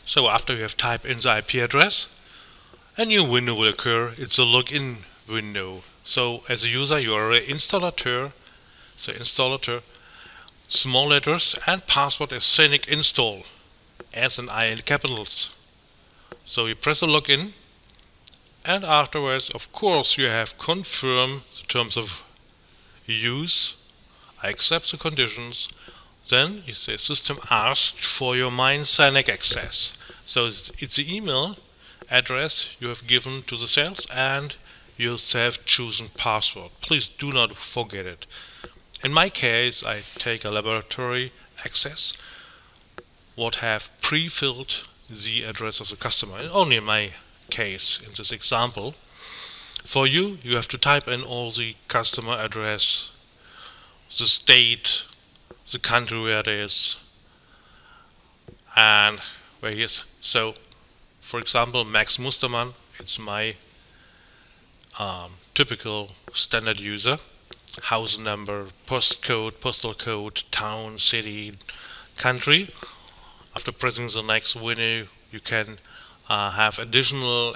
So after you have typed in the IP address, a new window will occur. It's a login window. So as a user, you are an installateur. So installateur, small letters, and password is scenic install, S and I in capitals. So you press a login, and afterwards, of course, you have confirm the terms of use. I accept the conditions. Then the system asked for your Scenic access. So it's the email address you have given to the sales and your self-chosen password. Please do not forget it. In my case, I take a laboratory access what have pre-filled the address of the customer. And only in my case, in this example. For you, you have to type in all the customer address, the state, the country where it is, and where he is. So, for example, Max Mustermann, it's my typical standard user. House number, postcode, postal code, town, city, country. After pressing the next window, you can have additional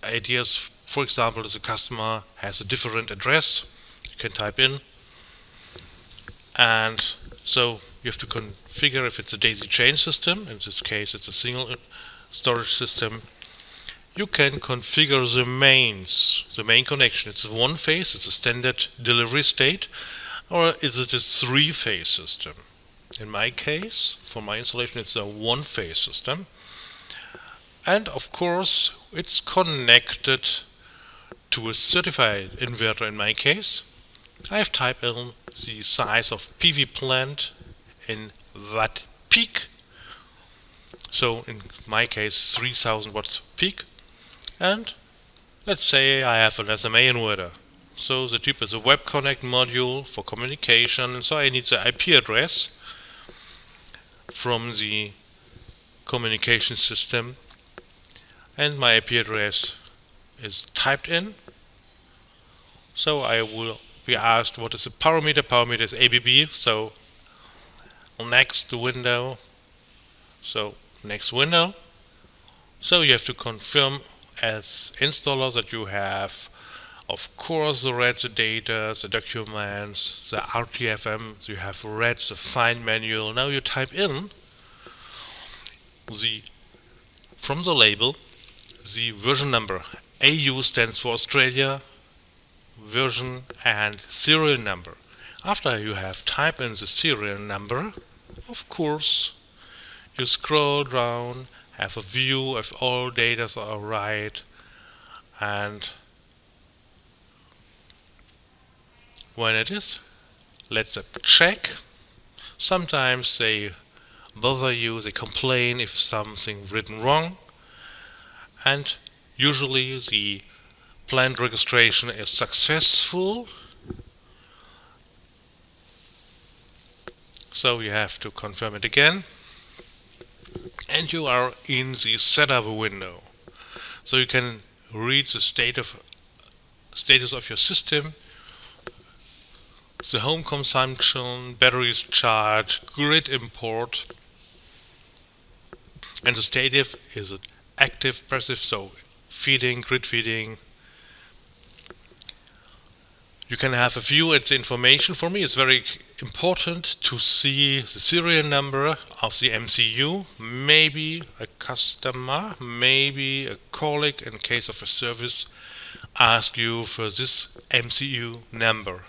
ideas. For example, if the customer has a different address, you can type in. And so you have to configure if it's a daisy chain system. In this case, it's a single storage system. You can configure the main connection. It's one phase, it's a standard delivery state, or is it a three-phase system? In my case, for my installation, it's a one-phase system. And of course, it's connected to a certified inverter in my case. I've typed in the size of PV plant in watt peak. So in my case, 3000 watts peak. And let's say I have an SMA inverter. So the type is a web connect module for communication. And so I need the IP address from the communication system. And my IP address is typed in. So I will be asked what is the parameter. Parameter is ABB. So next window. So next window. So you have to confirm as installer that you have, of course, read the data, the documents, the RTFM. So you have read the fine manual. Now you type in from the label the version number. AU stands for Australia, version and serial number. After you have typed in the serial number, of course, you scroll down, have a view if all data are right, and when it is, let's check. Sometimes they bother you, they complain if something written wrong, and usually the plant registration is successful. So you have to confirm it again. And you are in the setup window. So you can read the status of your system, the home consumption, batteries charged, grid import, and the status is it active, passive, so feeding, grid feeding. You can have a view at the information. For me, it's very important to see the serial number of the MCU, maybe a customer, maybe a colleague in case of a service ask you for this MCU number.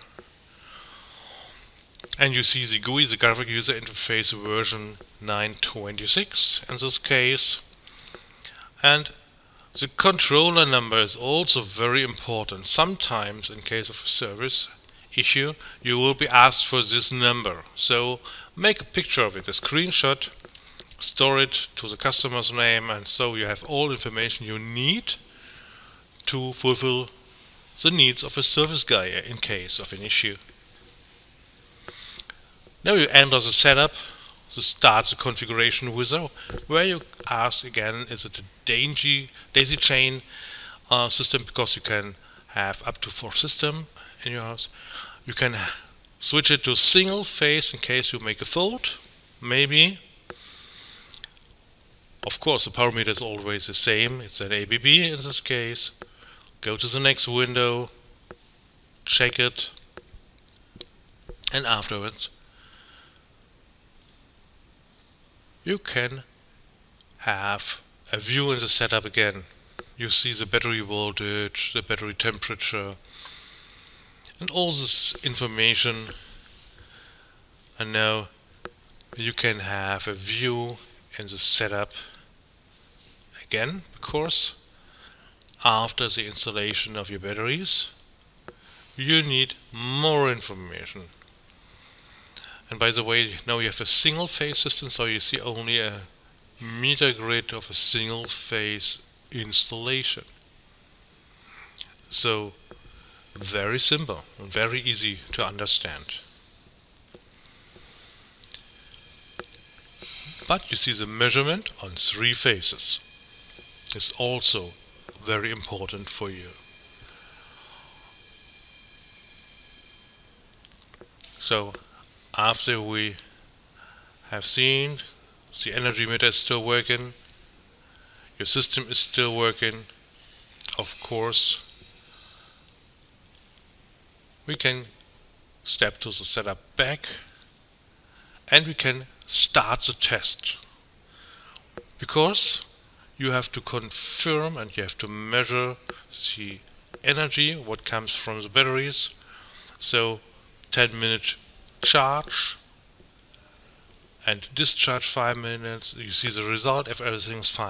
And you see the GUI, the graphic user interface version 926 in this case. And the controller number is also very important. Sometimes, in case of a service issue, you will be asked for this number. So make a picture of it, a screenshot, store it to the customer's name, and so you have all information you need to fulfill the needs of a service guy in case of an issue. Now you enter the setup, to start the configuration wizard, where you ask again, is it a daisy chain system, because you can have up to 4 systems in your house. You can switch it to single phase in case you make a fault, maybe. Of course, the parameter is always the same. It's an ABB in this case. Go to the next window, check it, and afterwards you can have a view in the setup again. You see the battery voltage, the battery temperature, and all this information. And now you can have a view in the setup again, because after the installation of your batteries you need more information. And by the way, now you have a single phase system, so you see only a meter grid of a single phase installation. So very simple and very easy to understand. But you see the measurement on 3 phases is also very important for you. So after we have seen the energy meter is still working, your system is still working, of course we can step to the setup back and we can start the test, because you have to confirm and you have to measure the energy what comes from the batteries. So 10-minute charge and discharge 5 minutes, you see the result if everything is fine.